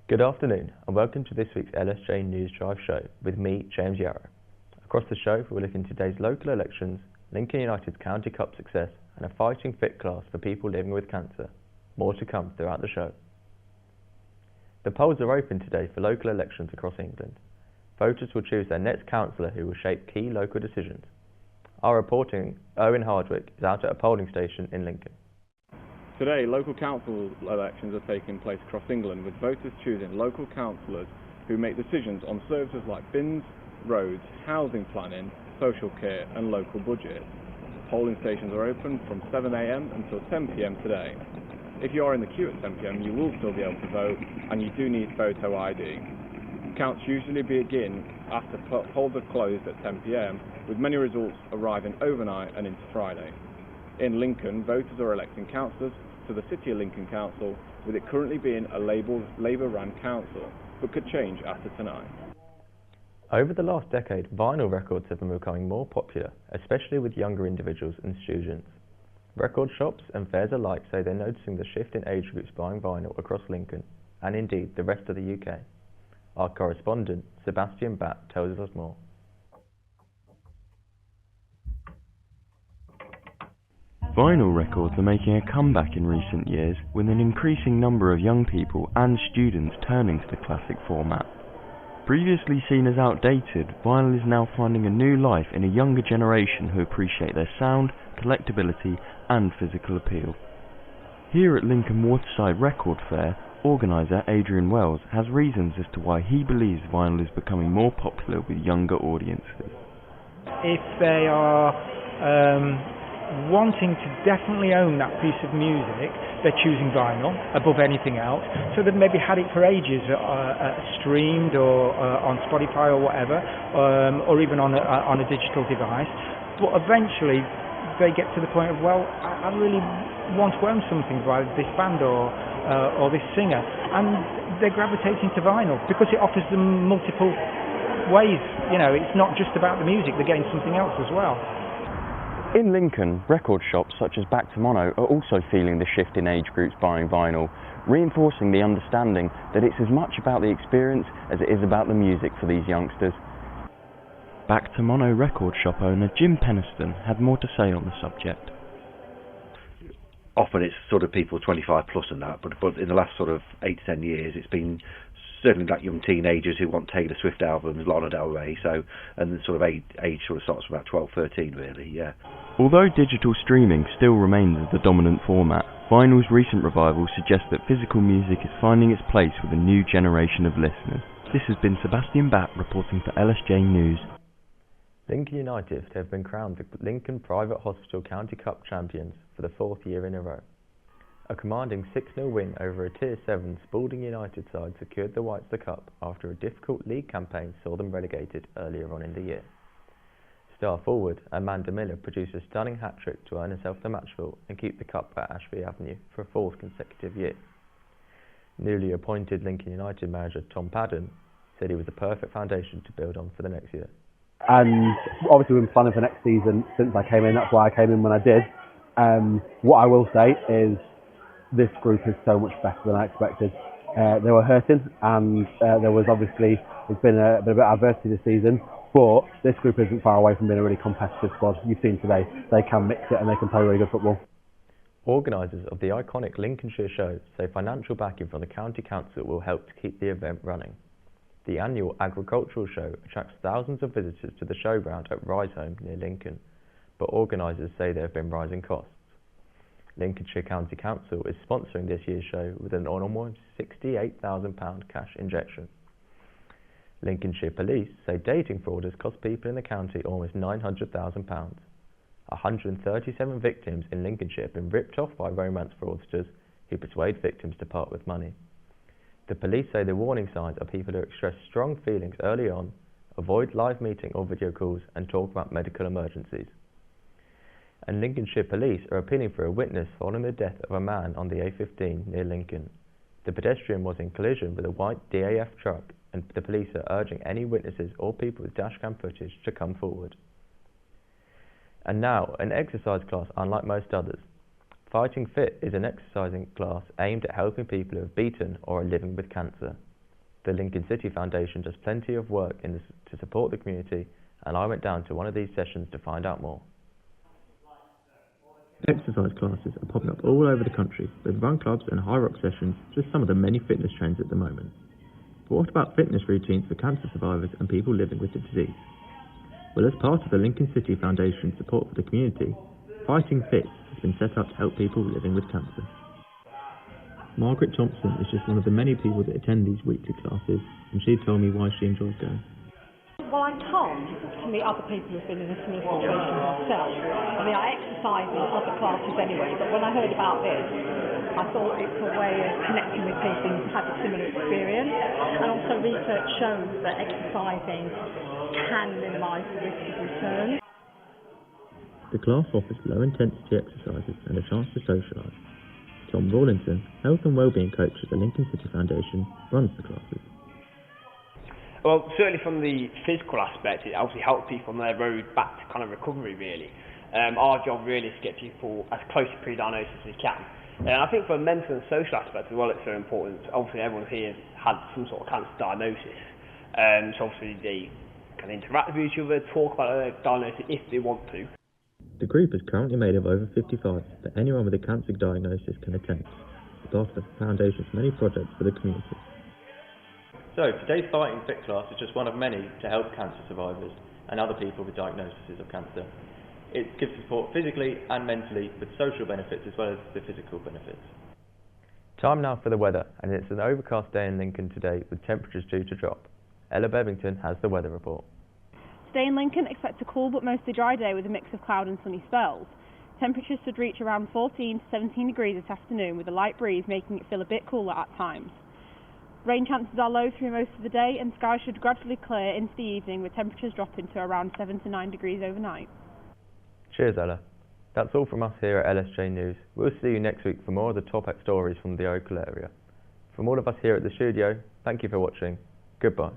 Good afternoon and welcome to this week's LSJ News Drive show with me, James Yarrow. Across the show we'll look into today's local elections, Lincoln United's County Cup success and a fighting fit class for people living with cancer. More to come throughout the show. The polls are open today for local elections across England. Voters will choose their next councillor who will shape key local decisions. Our reporting, Owen Hardwick, is out at a polling station in Lincoln. Today, local council elections are taking place across England, with voters choosing local councillors who make decisions on services like bins, roads, housing planning, social care and local budget. Polling stations are open from 7 a.m. until 10 p.m. today. If you are in the queue at 10 p.m, you will still be able to vote, and you do need photo ID. Counts usually begin after polls are closed at 10 p.m, with many results arriving overnight and into Friday. In Lincoln, voters are electing councillors to the City of Lincoln Council, with it currently being a Labour-run council, but could change after tonight. Over the last decade, vinyl records have been becoming more popular, especially with younger individuals and students. Record shops and fairs alike say they're noticing the shift in age groups buying vinyl across Lincoln, and indeed the rest of the UK. Our correspondent, Sebastian Batt, tells us more. Vinyl records are making a comeback in recent years, with an increasing number of young people and students turning to the classic format. Previously seen as outdated, vinyl is now finding a new life in a younger generation who appreciate their sound, collectability and physical appeal. Here at Lincoln Waterside Record Fair, organiser Adrian Wells has reasons as to why he believes vinyl is becoming more popular with younger audiences. If they are wanting to definitely own that piece of music, they're choosing vinyl above anything else. So they've maybe had it for ages, streamed or on Spotify or whatever, or even on a digital device. But eventually they get to the point of, well, I really want to own something by this band or this singer, and they're gravitating to vinyl because it offers them multiple ways. You know, it's not just about the music; they're getting something else as well. In Lincoln, record shops such as Back to Mono are also feeling the shift in age groups buying vinyl, reinforcing the understanding that it's as much about the experience as it is about the music for these youngsters. Back to Mono record shop owner Jim Peniston had more to say on the subject. Often it's sort of people 25 plus and that, but in the last sort of 8 to 10 years it's been certainly like young teenagers who want Taylor Swift albums, Lana Del Rey, and the sort of age sort of starts from about 12, 13 really, yeah. Although digital streaming still remains as the dominant format, vinyl's recent revival suggests that physical music is finding its place with a new generation of listeners. This has been Sebastian Batt reporting for LSJ News. Lincoln United have been crowned the Lincoln Private Hospital County Cup champions for the 4th year in a row. A commanding 6-0 win over a Tier 7 Spalding United side secured the Whites the Cup after a difficult league campaign saw them relegated earlier on in the year. Star forward Amanda Miller produced a stunning hat-trick to earn herself the match ball and keep the cup at Ashby Avenue for a 4th consecutive year. Newly appointed Lincoln United manager Tom Padden said he was the perfect foundation to build on for the next year. And obviously we've been planning for next season since I came in, that's why I came in when I did. What I will say is this group is so much better than I expected. They were hurting, and there's been a bit of adversity this season, but this group isn't far away from being a really competitive squad. You've seen today, they can mix it and they can play really good football. Organisers of the iconic Lincolnshire show say financial backing from the County Council will help to keep the event running. The annual agricultural show attracts thousands of visitors to the showground at Riseholme near Lincoln, but organisers say there have been rising costs. Lincolnshire County Council is sponsoring this year's show with an almost £68,000 cash injection. Lincolnshire Police say dating frauders cost people in the county almost £900,000. 137 victims in Lincolnshire have been ripped off by romance fraudsters who persuade victims to part with money. The police say the warning signs are people who express strong feelings early on, avoid live meeting or video calls and talk about medical emergencies. And Lincolnshire Police are appealing for a witness following the death of a man on the A15 near Lincoln. The pedestrian was in collision with a white DAF truck, and the police are urging any witnesses or people with dashcam footage to come forward. And now, an exercise class unlike most others. Fighting Fit is an exercising class aimed at helping people who have beaten or are living with cancer. The Lincoln City Foundation does plenty of work to support the community, and I went down to one of these sessions to find out more. Exercise classes are popping up all over the country, with run clubs and high rock sessions just some of the many fitness trends at the moment. But what about fitness routines for cancer survivors and people living with the disease? Well, as part of the Lincoln City Foundation's support for the community, Fighting Fit has been set up to help people living with cancer. Margaret Thompson is just one of the many people that attend these weekly classes, and she told me why she enjoys going. Well, I come to meet other people who've been in a similar situation myself. I mean, I exercise in other classes anyway, but when I heard about this, I thought it's a way of connecting with people who've had a similar experience. And also research shows that exercising can minimise the risk of return. The class offers low-intensity exercises and a chance to socialise. Tom Rawlinson, Health and Wellbeing Coach at the Lincoln City Foundation, runs the classes. Well, certainly from the physical aspect, it obviously helps people on their road back to kind of recovery, really. Our job really is to get people as close to pre-diagnosis as we can. And I think for a mental and social aspect as well, it's so important. Obviously, everyone here had some sort of cancer diagnosis. So obviously they can interact with each other, talk about their diagnosis if they want to. The group is currently made of over 55, but anyone with a cancer diagnosis can attend. It's part of the Foundation's many projects for the community. So, today's Fighting Fit class is just one of many to help cancer survivors and other people with diagnoses of cancer. It gives support physically and mentally, with social benefits as well as the physical benefits. Time now for the weather, and it's an overcast day in Lincoln today with temperatures due to drop. Ella Bevington has the weather report. Today in Lincoln, expect a cool but mostly dry day with a mix of cloud and sunny spells. Temperatures should reach around 14 to 17 degrees this afternoon, with a light breeze making it feel a bit cooler at times. Rain chances are low through most of the day, and skies should gradually clear into the evening, with temperatures dropping to around 7 to 9 degrees overnight. Cheers, Ella. That's all from us here at LSJ News. We'll see you next week for more of the top stories from the local area. From all of us here at the studio, thank you for watching. Goodbye.